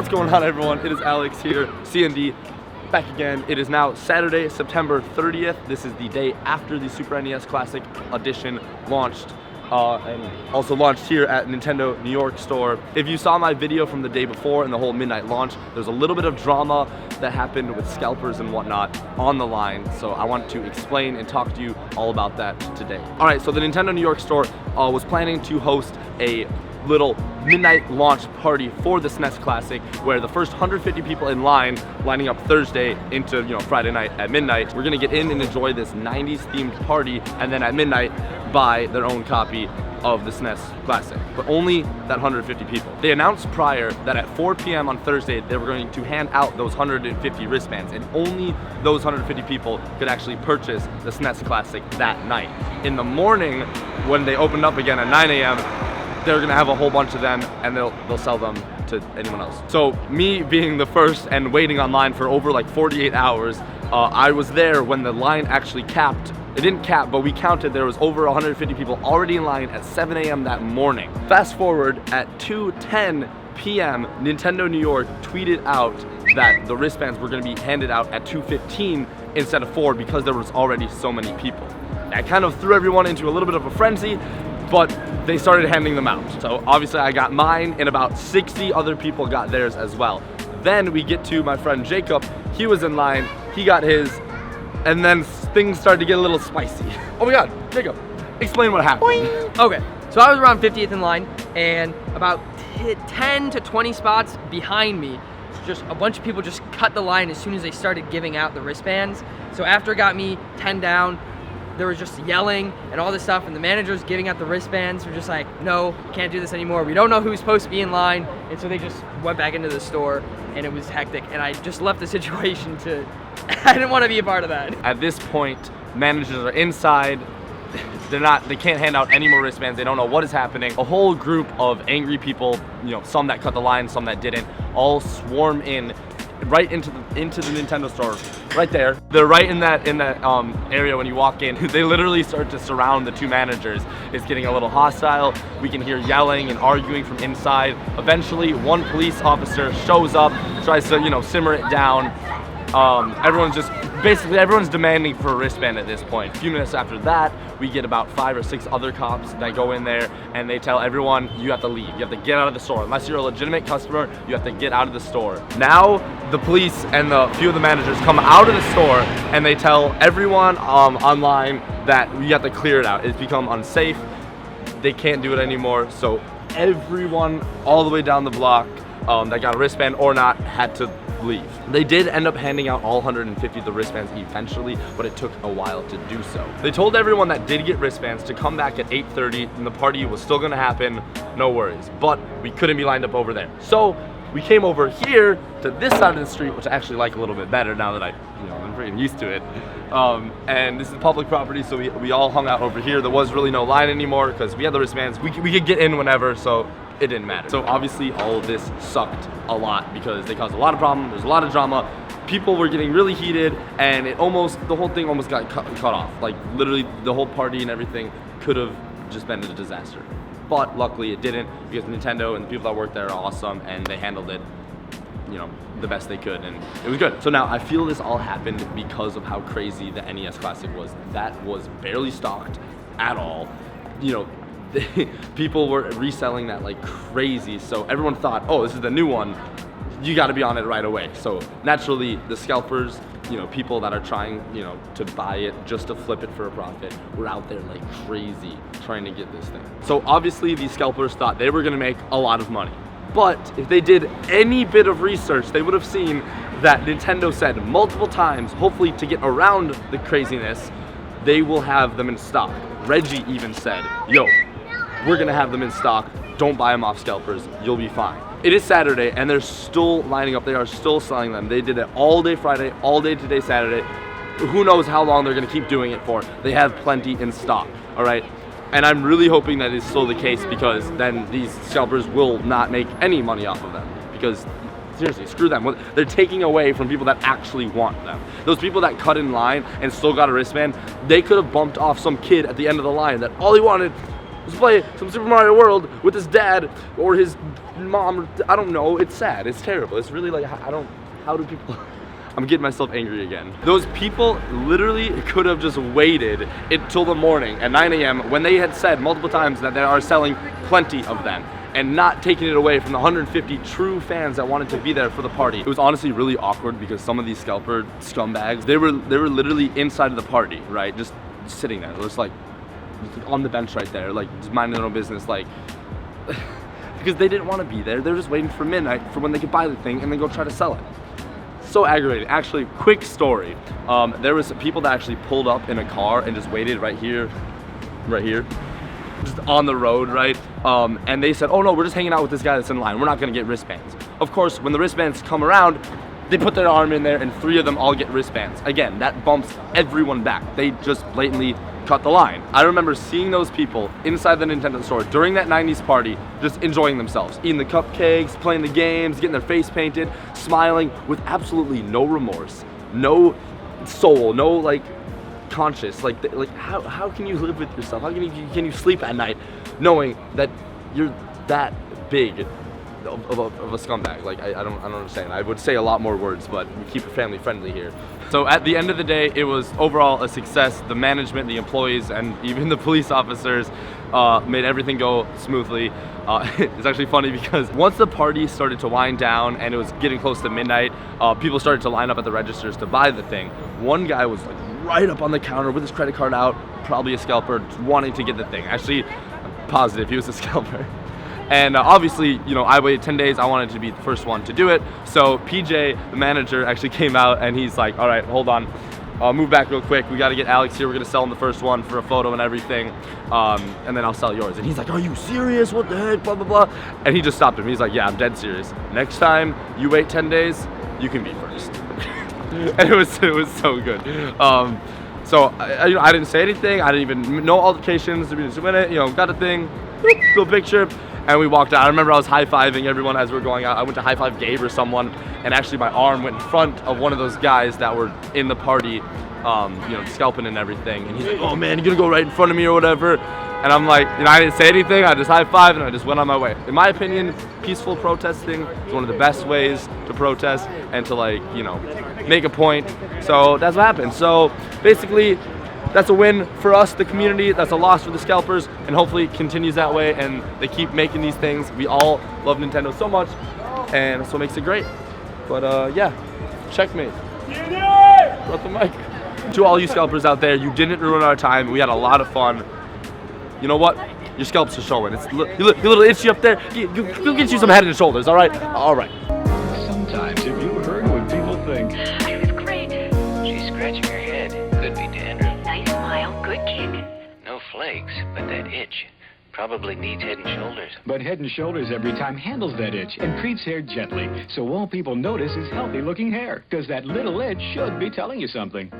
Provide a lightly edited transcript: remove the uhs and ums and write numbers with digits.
What's going on, everyone? It is Alex here, CND, back again. It is now Saturday, September 30th. This is the day after the Super NES Classic Edition launched, and also launched here at Nintendo New York store. If you saw my video from the day before and the whole midnight launch, there's a little bit of drama that happened with scalpers and whatnot on the line, so I want to explain and talk to you all about that today. All right, so the Nintendo New York store was planning to host a little midnight launch party for the SNES Classic, where the first 150 people in line, lining up Thursday into Friday night at midnight, we're gonna get in and enjoy this 90s themed party, and then at midnight buy their own copy of the SNES Classic, but only that 150 people. They announced prior that at 4 p.m. on Thursday they were going to hand out those 150 wristbands, and only those 150 people could actually purchase the SNES Classic that night. In the morning, when they opened up again at 9 a.m., they're gonna have a whole bunch of them, and they'll sell them to anyone else. So me being the first and waiting online for over like 48 hours, I was there when the line actually capped. It didn't cap, but we counted. There was over 150 people already in line at 7 a.m. that morning. Fast forward, at 2:10 p.m., Nintendo New York tweeted out that the wristbands were gonna be handed out at 2:15 instead of 4 because there was already so many people. That kind of threw everyone into a little bit of a frenzy, but they started handing them out. So obviously I got mine, and about 60 other people got theirs as well. Then we get to my friend Jacob. He was in line, he got his, and then things started to get a little spicy. Oh my God, Jacob, explain what happened. Boing. Okay, so I was around 50th in line, and about 10 to 20 spots behind me, just a bunch of people just cut the line as soon as they started giving out the wristbands. So after it got me 10 down, there was just yelling and all this stuff, and the managers giving out the wristbands were just like, no, can't do this anymore. We don't know who's supposed to be in line. And so they just went back into the store, and it was hectic. And I just left the situation to, I didn't want to be a part of that. At this point, managers are inside. They can't hand out any more wristbands. They don't know what is happening. A whole group of angry people, some that cut the line, some that didn't, all swarm in right into the Nintendo store, right there. They're right in that area when you walk in. They literally start to surround the two managers. It's getting a little hostile. We can hear yelling and arguing from inside. Eventually, one police officer shows up, tries to simmer it down. Everyone's demanding for a wristband at this point. A few minutes after that, we get about 5 or 6 other cops that go in there, and they tell everyone, you have to leave. You have to get out of the store. Unless you're a legitimate customer, you have to get out of the store. Now, the police and a few of the managers come out of the store, and they tell everyone online that you have to clear it out. It's become unsafe. They can't do it anymore. So everyone all the way down the block that got a wristband or not had to leave. They did end up handing out all 150 of the wristbands eventually, but it took a while to do so. They told everyone that did get wristbands to come back at 8:30, and the party was still gonna happen, no worries. But we couldn't be lined up over there. So we came over here to this side of the street, which I actually like a little bit better now that I'm pretty used to it. And this is public property, so we all hung out over here. There was really no line anymore because we had the wristbands. We could get in whenever, so it didn't matter. So obviously all of this sucked a lot because they caused a lot of problems. There's a lot of drama. People were getting really heated, and the whole thing almost got cut off. Like literally the whole party and everything could have just been a disaster. But luckily it didn't, because Nintendo and the people that work there are awesome, and they handled it the best they could, and it was good. So now I feel this all happened because of how crazy the NES Classic was. That was barely stocked at all. People were reselling that like crazy, so everyone thought, oh, this is the new one, you got to be on it right away. So naturally the scalpers, people that are trying to buy it just to flip it for a profit, were out there like crazy trying to get this thing. So obviously these scalpers thought they were going to make a lot of money, but if they did any bit of research, they would have seen that Nintendo said multiple times, hopefully to get around the craziness, they will have them in stock. Reggie even said, yo, we're gonna have them in stock, don't buy them off scalpers, you'll be fine. It is Saturday, and they're still lining up. They are still selling them. They did it all day Friday, all day today Saturday. Who knows how long they're gonna keep doing it for. They have plenty in stock, all right? And I'm really hoping that is still the case, because then these scalpers will not make any money off of them, because seriously, screw them. They're taking away from people that actually want them. Those people that cut in line and still got a wristband, they could have bumped off some kid at the end of the line that all he wanted Let's play some Super Mario World with his dad or his mom. I don't know. It's sad. It's terrible. It's really like, how do people... I'm getting myself angry again. Those people literally could have just waited until the morning at 9 a.m. when they had said multiple times that they are selling plenty of them and not taking it away from the 150 true fans that wanted to be there for the party. It was honestly really awkward because some of these scalper scumbags, they were literally inside of the party, right? Just sitting there, just like on the bench right there, like just minding their own business, like because they didn't want to be there. They were just waiting for midnight for when they could buy the thing and then go try to sell it. So aggravating. Actually, quick story. There was people that actually pulled up in a car and just waited right here, just on the road, right? And they said, oh no, we're just hanging out with this guy that's in line. We're not gonna get wristbands. Of course, when the wristbands come around, they put their arm in there and 3 of them all get wristbands. Again, that bumps everyone back. They just blatantly cut the line. I remember seeing those people inside the Nintendo store during that 90s party, just enjoying themselves, eating the cupcakes, playing the games, getting their face painted, smiling with absolutely no remorse, no soul, no like conscience. Like how can you live with yourself? How can you sleep at night knowing that you're that big of a scumbag? Like I don't understand. I would say a lot more words, but we keep it family friendly here. So at the end of the day, it was overall a success. The management, the employees, and even the police officers made everything go smoothly. It's actually funny because once the party started to wind down and it was getting close to midnight, people started to line up at the registers to buy the thing. One guy was like right up on the counter with his credit card out, probably a scalper, wanting to get the thing. Actually, I'm positive he was a scalper. And obviously, you know, I waited 10 days. I wanted to be the first one to do it. So PJ, the manager, actually came out and he's like, all right, hold on. Move back real quick. We got to get Alex here. We're going to sell him the first one for a photo and everything. And then I'll sell yours. And he's like, are you serious? What the heck? Blah, blah, blah. And he just stopped him. He's like, yeah, I'm dead serious. Next time you wait 10 days, you can be first. And it was so good. So I didn't say anything. I didn't even know altercations. We just went it, you know, got a thing, little picture. And we walked out. I remember I was high-fiving everyone as we were going out. I went to high-five Gabe or someone, and actually my arm went in front of one of those guys that were in the party, you know, scalping and everything. And he's like, oh man, you're gonna go right in front of me or whatever. And I'm like, you know, I didn't say anything. I just high-fived and I just went on my way. In my opinion, peaceful protesting is one of the best ways to protest and to, like, you know, make a point. So that's what happened. So basically, that's a win for us, the community. That's a loss for the scalpers, and hopefully it continues that way and they keep making these things. We all love Nintendo so much, and that's what makes it great. But yeah, checkmate. Brought the mic. To all you scalpers out there, you didn't ruin our time. We had a lot of fun. You know what? Your scalps are showing. It's you're a little itchy up there. Go get you some head and shoulders, all right? All right. Sometimes, have you heard what people think? It was great. She's scratching her head. Could be dandruff. Nice smile, good kick. No flakes, but that itch. Probably needs Head and Shoulders. But Head and Shoulders every time handles that itch and treats hair gently, so all people notice is healthy-looking hair, because that little itch should be telling you something.